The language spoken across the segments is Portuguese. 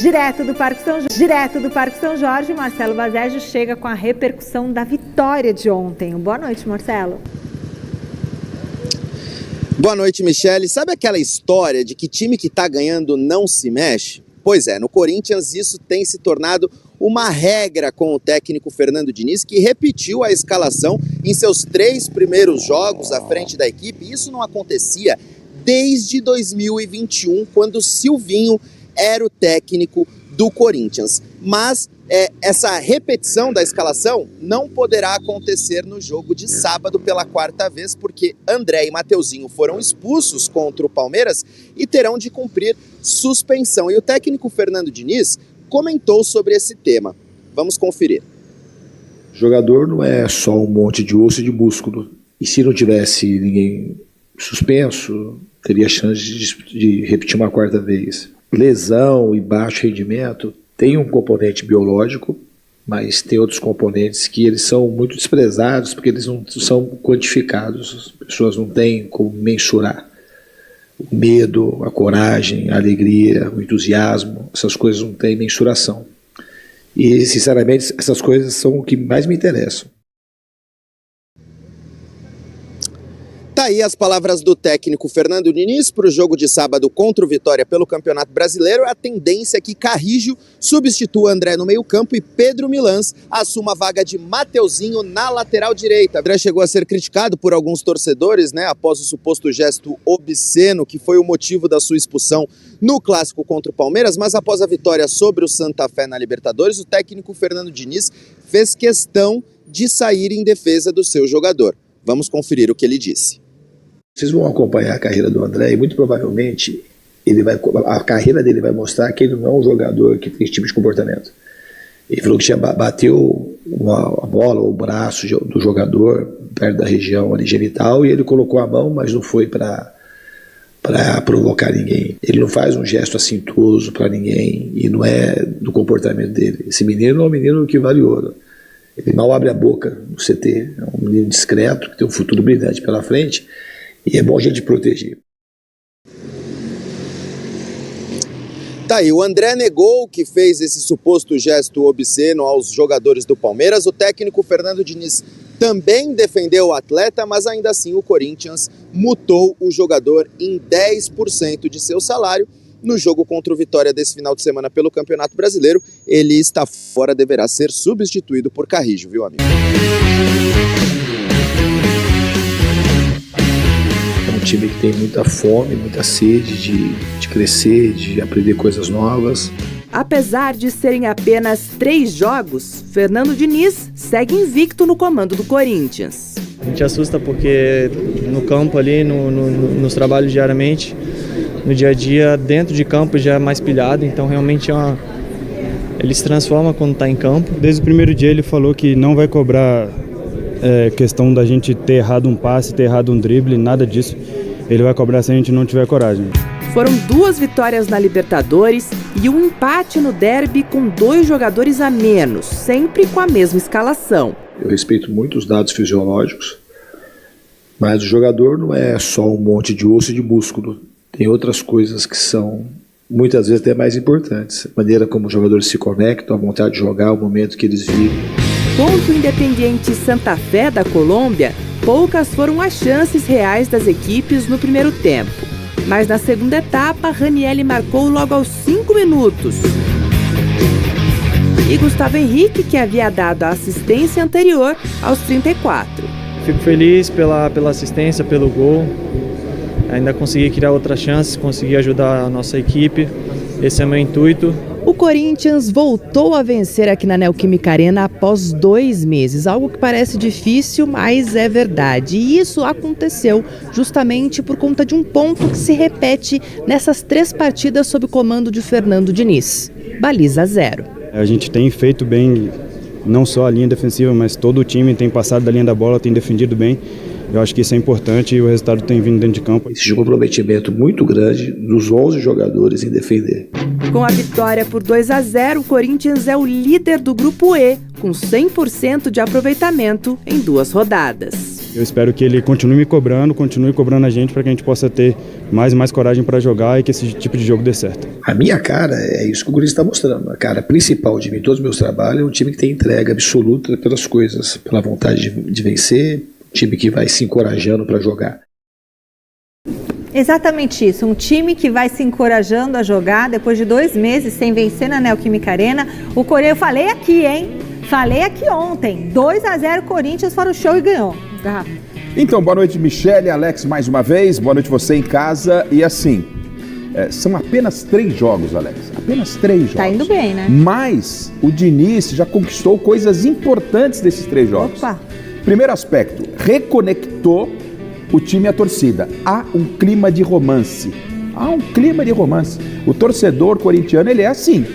Direto do Parque São Jorge, Marcelo Bazégio chega com a repercussão da vitória de ontem. Boa noite, Marcelo. Boa noite, Michele. Sabe aquela história de que time que tá ganhando não se mexe? Pois é, no Corinthians isso tem se tornado uma regra com o técnico Fernando Diniz, que repetiu a escalação em seus 3 primeiros jogos à frente da equipe. Isso não acontecia desde 2021, quando Silvinho era o técnico do Corinthians. Mas essa repetição da escalação não poderá acontecer no jogo de sábado pela 4ª vez, porque André e Mateuzinho foram expulsos contra o Palmeiras e terão de cumprir suspensão. E o técnico Fernando Diniz comentou sobre esse tema. Vamos conferir. Jogador não é só um monte de osso e de músculo. E se não tivesse ninguém suspenso, teria chance de repetir uma 4ª vez. Lesão e baixo rendimento tem um componente biológico, mas tem outros componentes que eles são muito desprezados porque eles não são quantificados. As pessoas não têm como mensurar. O medo, a coragem, a alegria, o entusiasmo, essas coisas não têm mensuração. E, sinceramente, essas coisas são o que mais me interessam. Tá aí as palavras do técnico Fernando Diniz para o jogo de sábado contra o Vitória pelo Campeonato Brasileiro. A tendência é que Carrijo substitua André no meio-campo e Pedro Milans assuma a vaga de Mateuzinho na lateral direita. André chegou a ser criticado por alguns torcedores, após o suposto gesto obsceno que foi o motivo da sua expulsão no clássico contra o Palmeiras, mas após a vitória sobre o Santa Fé na Libertadores, o técnico Fernando Diniz fez questão de sair em defesa do seu jogador. Vamos conferir o que ele disse. Vocês vão acompanhar a carreira do André e muito provavelmente a carreira dele vai mostrar que ele não é um jogador que tem esse tipo de comportamento. Ele falou que bateu a bola ou o braço do jogador perto da região ali genital e ele colocou a mão, mas não foi para provocar ninguém. Ele não faz um gesto assintoso para ninguém e não é do comportamento dele. Esse menino é um menino que vale ouro. Ele mal abre a boca no CT, é um menino discreto que tem um futuro brilhante pela frente. E é bom a gente proteger. Tá aí, o André negou que fez esse suposto gesto obsceno aos jogadores do Palmeiras. O técnico Fernando Diniz também defendeu o atleta, mas ainda assim o Corinthians multou o jogador em 10% de seu salário. No jogo contra o Vitória desse final de semana pelo Campeonato Brasileiro, ele está fora, deverá ser substituído por Carrijo, viu, amigo? Um time que tem muita fome, muita sede de crescer, de aprender coisas novas. Apesar de serem apenas 3 jogos, Fernando Diniz segue invicto no comando do Corinthians. A gente assusta porque no campo ali, nos trabalhos diariamente, no dia a dia, dentro de campo já é mais pilhado, então realmente ele se transforma quando está em campo. Desde o primeiro dia ele falou que não vai cobrar questão da gente ter errado um passe, ter errado um drible, nada disso. Ele vai cobrar se a gente não tiver coragem. Foram 2 vitórias na Libertadores e um empate no derby com 2 jogadores a menos, sempre com a mesma escalação. Eu respeito muito os dados fisiológicos, mas o jogador não é só um monte de osso e de músculo. Tem outras coisas que são, muitas vezes, até mais importantes. A maneira como os jogadores se conectam, a vontade de jogar, o momento que eles vivem. Contra o Independiente Santa Fé da Colômbia, poucas foram as chances reais das equipes no primeiro tempo. Mas na segunda etapa, Ranieri marcou logo aos 5 minutos. E Gustavo Henrique, que havia dado a assistência anterior, aos 34. Fico feliz pela assistência, pelo gol. Ainda consegui criar outras chances, consegui ajudar a nossa equipe. Esse é o meu intuito. O Corinthians voltou a vencer aqui na Neoquímica Arena após 2 meses, algo que parece difícil, mas é verdade. E isso aconteceu justamente por conta de um ponto que se repete nessas 3 partidas sob o comando de Fernando Diniz: baliza 0. A gente tem feito bem, não só a linha defensiva, mas todo o time tem passado da linha da bola, tem defendido bem. Eu acho que isso é importante e o resultado tem vindo dentro de campo. Existe um comprometimento muito grande dos 11 jogadores em defender. Com a vitória por 2-0, o Corinthians é o líder do Grupo E, com 100% de aproveitamento em 2 rodadas. Eu espero que ele continue cobrando a gente para que a gente possa ter mais e mais coragem para jogar e que esse tipo de jogo dê certo. A minha cara é isso que o Corinthians está mostrando. A cara principal de mim em todos os meus trabalhos é um time que tem entrega absoluta pelas coisas, pela vontade de vencer, um time que vai se encorajando para jogar. Exatamente isso, um time que vai se encorajando a jogar depois de 2 meses sem vencer na Neoquímica Arena. O Corinthians, eu falei aqui, hein? Falei aqui ontem, 2-0 Corinthians fora o show e ganhou. Então, boa noite, Michele, Alex, mais uma vez. Boa noite você em casa. E assim, são apenas 3 jogos, Alex. Apenas 3 jogos. Tá indo bem, né? Mas o Diniz já conquistou coisas importantes desses 3 jogos. Opa! Primeiro aspecto, reconectou o time e a torcida. Há um clima de romance. O torcedor corintiano, ele é assim.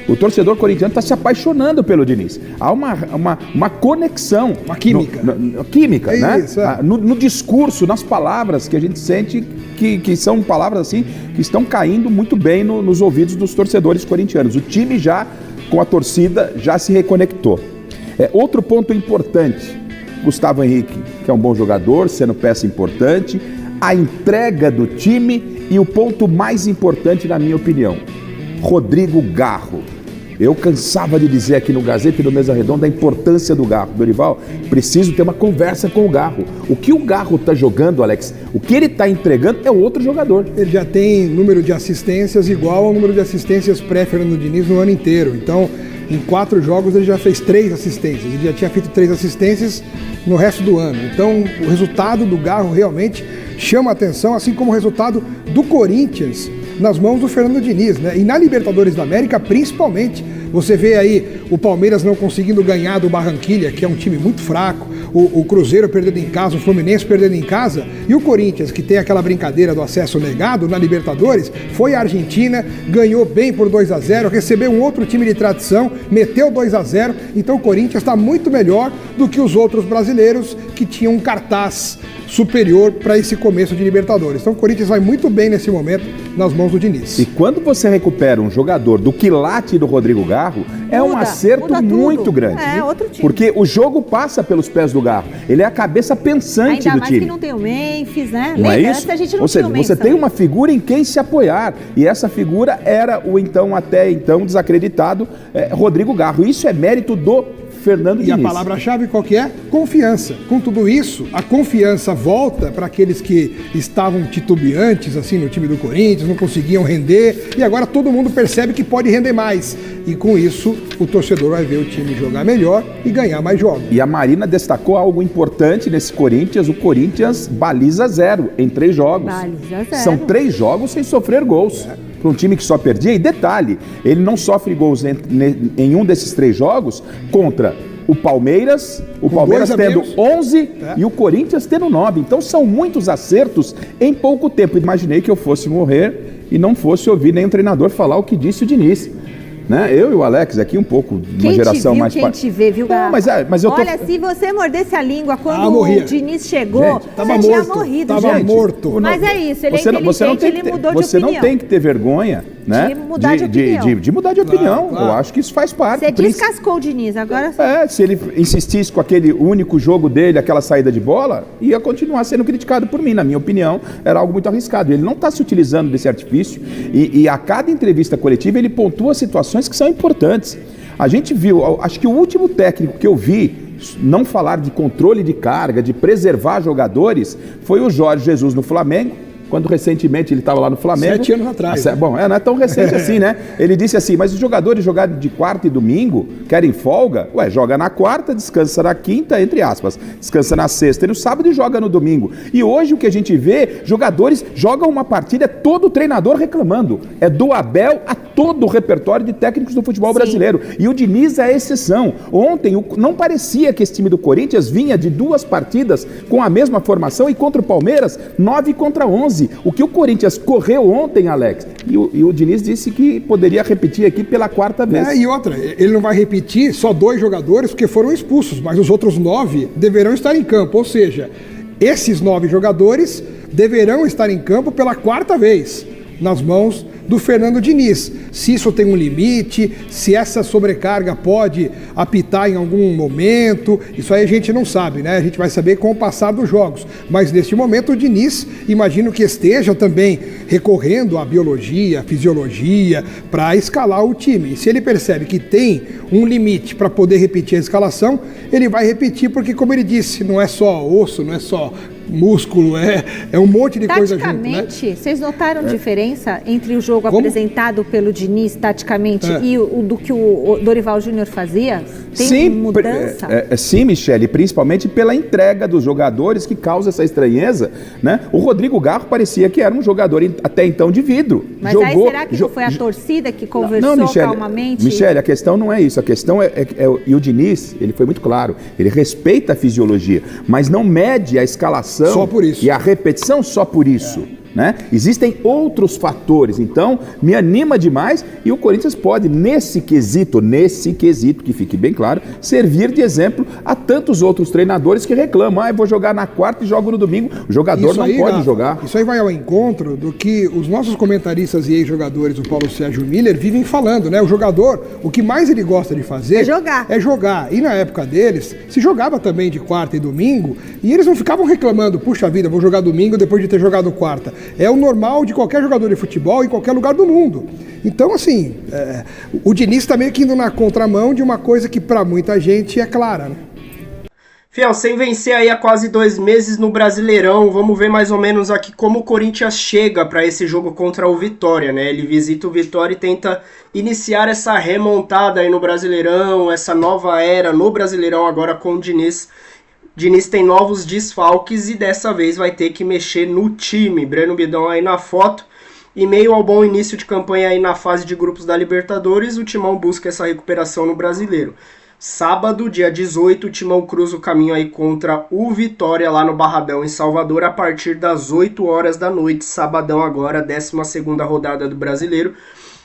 O torcedor corintiano está se apaixonando pelo Diniz. Há uma conexão. Uma química. Química, né? Isso, é. No discurso, nas palavras que a gente sente que são palavras assim que estão caindo muito bem nos ouvidos dos torcedores corintianos. O time já, com a torcida, já se reconectou. Outro ponto importante, Gustavo Henrique, que é um bom jogador, sendo peça importante, a entrega do time e o ponto mais importante, na minha opinião, Rodrigo Garro. Eu cansava de dizer aqui no Gazeta e no Mesa Redonda a importância do Garro. Dorival, preciso ter uma conversa com o Garro. O que o Garro está jogando, Alex, o que ele está entregando é outro jogador. Ele já tem número de assistências igual ao número de assistências pré-Fernando Diniz no ano inteiro. Então, em 4 jogos ele já fez 3 assistências. Ele já tinha feito 3 assistências no resto do ano. Então, o resultado do Garro realmente chama a atenção, assim como o resultado do Corinthians nas mãos do Fernando Diniz, né? E na Libertadores da América, principalmente, você vê aí o Palmeiras não conseguindo ganhar do Barranquilla, que é um time muito fraco, o Cruzeiro perdendo em casa, o Fluminense perdendo em casa, e o Corinthians, que tem aquela brincadeira do acesso negado na Libertadores, foi à Argentina, ganhou bem por 2-0, recebeu um outro time de tradição, meteu 2-0, então o Corinthians está muito melhor do que os outros brasileiros que tinham um cartaz superior para esse começo de Libertadores. Então o Corinthians vai muito bem nesse momento nas mãos do Diniz. E quando você recupera um jogador do quilate do Rodrigo Garro, é um acerto muito grande. Outro time. Porque o jogo passa pelos pés do Garro. Ele é a cabeça pensante Ainda do mais time. Que não tem o Memphis, né? Não é isso? Antes a gente não Ou seja, tinha o Memphis você tem também. uma figura em quem se apoiar. E essa figura era o até então desacreditado Rodrigo Garro. Isso é mérito do Fernando Diniz. E a palavra-chave qual que é? Confiança. Com tudo isso, a confiança volta para aqueles que estavam titubeantes assim no time do Corinthians, não conseguiam render, e agora todo mundo percebe que pode render mais. E com isso, o torcedor vai ver o time jogar melhor e ganhar mais jogos. E a Marina destacou algo importante nesse Corinthians. O Corinthians baliza 0 em 3 jogos. Baliza 0. São 3 jogos sem sofrer gols. Para um time que só perdia. E detalhe, ele não sofre gols em um desses 3 jogos contra o Palmeiras tendo 11 e o Corinthians tendo 9. Então são muitos acertos em pouco tempo. Imaginei que eu fosse morrer e não fosse ouvir nem o treinador falar o que disse o Diniz. Né? Eu e o Alex aqui um pouco, uma geração mais... Quem te vê, viu, Garro? Mas eu tô... Olha, se você mordesse a língua quando o Diniz chegou, gente, tava você morto, tinha morrido, tava gente. morto. Mas é isso, ele é inteligente, ele mudou de opinião. Você não tem que ter vergonha, né? De mudar de opinião. De mudar de opinião. Claro. Eu acho que isso faz parte. Você descascou o Diniz, agora... Se ele insistisse com aquele único jogo dele, aquela saída de bola, ia continuar sendo criticado por mim. Na minha opinião, era algo muito arriscado. Ele não está se utilizando desse artifício e a cada entrevista coletiva ele pontua situações que são importantes. A gente viu, acho que o último técnico que eu vi não falar de controle de carga, de preservar jogadores, foi o Jorge Jesus no Flamengo, quando recentemente ele estava lá no Flamengo. 7 anos atrás. Bom, não é tão recente assim, né? Ele disse assim, mas os jogadores jogarem de quarta e domingo, querem folga? Ué, joga na quarta, descansa na quinta, entre aspas, descansa na sexta e no sábado e joga no domingo. E hoje o que a gente vê, jogadores jogam uma partida, todo treinador reclamando. É do Abel a todo o repertório de técnicos do futebol brasileiro. E o Diniz é a exceção. Ontem não parecia que esse time do Corinthians vinha de 2 partidas com a mesma formação e contra o Palmeiras, 9-11. O que o Corinthians correu ontem, Alex, e o Diniz disse que poderia repetir aqui pela 4ª vez. E outra, ele não vai repetir só 2 jogadores porque foram expulsos, mas os outros 9 deverão estar em campo. Ou seja, esses 9 jogadores deverão estar em campo pela 4ª vez nas mãos do Fernando Diniz. Se isso tem um limite, se essa sobrecarga pode apitar em algum momento, isso aí a gente não sabe, né? A gente vai saber com o passar dos jogos. Mas neste momento o Diniz, imagino que esteja também recorrendo à biologia, à fisiologia, para escalar o time. E se ele percebe que tem um limite para poder repetir a escalação, ele vai repetir, porque, como ele disse, não é só osso, não é só músculo, é um monte de coisa junto, né? Taticamente, vocês notaram diferença entre o jogo apresentado pelo Diniz, taticamente, e do que o Dorival Júnior fazia? Tem mudança? Sim, Michele, principalmente pela entrega dos jogadores que causa essa estranheza, né? O Rodrigo Garro parecia que era um jogador até então de vidro. Mas aí será que não foi a torcida que conversou Michele, calmamente? Michele, a questão não é isso, a questão e o Diniz, ele foi muito claro, ele respeita a fisiologia, mas não mede a escalação só por isso. E a repetição só por isso. Né? Existem outros fatores, então me anima demais, e o Corinthians pode, nesse quesito, que fique bem claro, servir de exemplo a tantos outros treinadores que reclamam, eu vou jogar na quarta e jogo no domingo. O jogador não pode jogar. Isso aí vai ao encontro do que os nossos comentaristas e ex-jogadores, o Paulo Sérgio Miller, vivem falando, né? O jogador, o que mais ele gosta de fazer é jogar. E na época deles, se jogava também de quarta e domingo, e eles não ficavam reclamando, puxa vida, vou jogar domingo depois de ter jogado quarta. É o normal de qualquer jogador de futebol em qualquer lugar do mundo. Então, assim, o Diniz está meio que indo na contramão de uma coisa que para muita gente é clara, né? Fiel, sem vencer aí há quase 2 meses no Brasileirão, vamos ver mais ou menos aqui como o Corinthians chega para esse jogo contra o Vitória, né? Ele visita o Vitória e tenta iniciar essa remontada aí no Brasileirão, essa nova era no Brasileirão agora com o Diniz. Diniz tem novos desfalques e dessa vez vai ter que mexer no time. Breno Bidon aí na foto. E meio ao bom início de campanha aí na fase de grupos da Libertadores, o Timão busca essa recuperação no Brasileiro. Sábado, dia 18, o Timão cruza o caminho aí contra o Vitória lá no Barradão, em Salvador, a partir das 8 horas da noite. Sabadão agora, 12ª rodada do Brasileiro.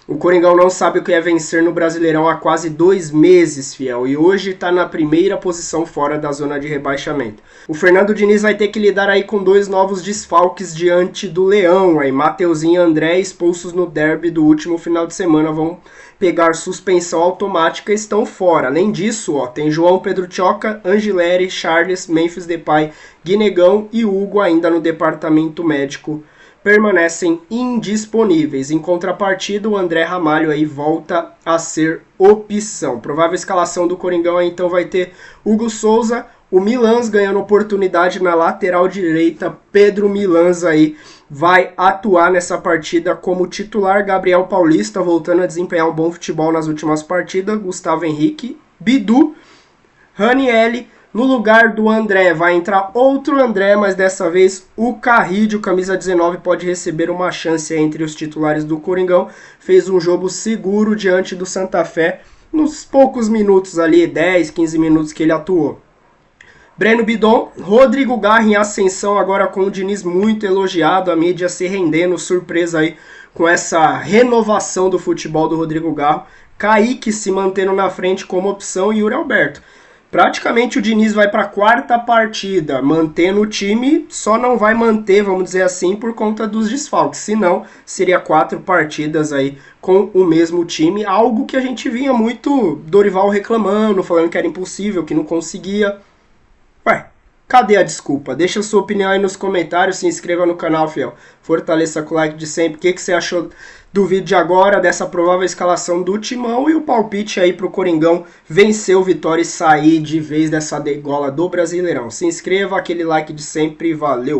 O Coringão não sabe o que é vencer no Brasileirão há quase 2 meses, Fiel, e hoje está na primeira posição fora da zona de rebaixamento. O Fernando Diniz vai ter que lidar aí com 2 novos desfalques diante do Leão. Aí Mateuzinho e André, expulsos no derby do último final de semana, vão pegar suspensão automática e estão fora. Além disso, tem João Pedro Tchoca, Angileri, Charles, Memphis Depay, Guinegão e Hugo ainda no departamento médico. Permanecem indisponíveis. Em contrapartida, o André Ramalho aí volta a ser opção. Provável escalação do Coringão aí, então vai ter Hugo Souza, o Milans ganhando oportunidade na lateral direita. Pedro Milans aí vai atuar nessa partida como titular. Gabriel Paulista voltando a desempenhar um bom futebol nas últimas partidas. Gustavo Henrique, Bidu, Ranielli. No lugar do André vai entrar outro André, mas dessa vez o Carrídio, camisa 19, pode receber uma chance entre os titulares do Coringão. Fez um jogo seguro diante do Santa Fé nos poucos minutos ali, 10, 15 minutos que ele atuou. Breno Bidon, Rodrigo Garro em ascensão agora com o Diniz muito elogiado, a mídia se rendendo, surpresa aí com essa renovação do futebol do Rodrigo Garro. Kaique se mantendo na frente como opção e Yuri Alberto. Praticamente o Diniz vai para a 4ª partida, mantendo o time, só não vai manter, vamos dizer assim, por conta dos desfalques. Senão, seria 4 partidas aí com o mesmo time, algo que a gente vinha muito Dorival reclamando, falando que era impossível, que não conseguia. Ué, cadê a desculpa? Deixa a sua opinião aí nos comentários, se inscreva no canal, fiel. Fortaleça com o like de sempre. O que você achou do vídeo de agora, dessa provável escalação do Timão e o palpite aí pro Coringão vencer o Vitória e sair de vez dessa degola do Brasileirão? Se inscreva, aquele like de sempre, valeu!